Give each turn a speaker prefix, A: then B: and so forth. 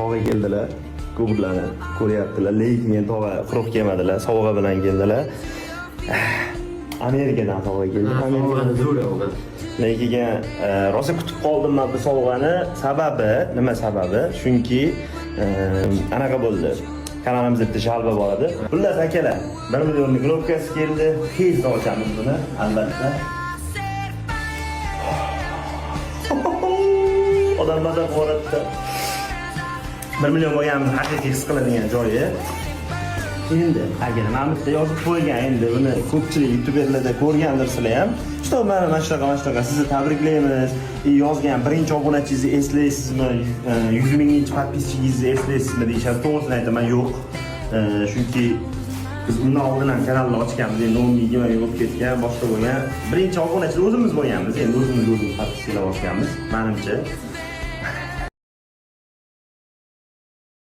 A: tog'a keldilar. Ko'plarni ko'ryaptilar, lekin tog'a quruq kelmadilar, sovg'a bilan keldilar. Amerikadan sovg'a keldi.
B: Sovg'ani zo'r bo'lgan.
A: Lekin rosa kutib qoldim men bu sovg'ani. Sababi, nima sababi? Chunki anaqa bo'ldi. Kanalimizda shalba bor edi. Xullas akalar, 1 millionlik knopkasi keldi. Tezda ochamiz buni, albatta. Odamlardan holatda 1 million bo'lganimizni haqiqiy his qiladigan joyi. Endi agar mana bu yerda yozib qo'ygan, endi buni ko'pchilik youtuberlarda ko'rgandirsizlar ham. Что mana shunaqa sizni tabriklaymiz. Yozgan birinchi obunachingizni eslaysizmi? 100 minginchi podpischigingizni eslaysizmi deyishadi. To'g'risini aytaman, yo'q. Chunki biz undan oldin ham kanalni ochganmiz, endi 10 ming bo'lib ketgan, boshqa bo'lgan. Birinchi obunachi o'zimiz bo'lganmiz, endi o'zimiz podpiskalar ochganmiz, menimcha.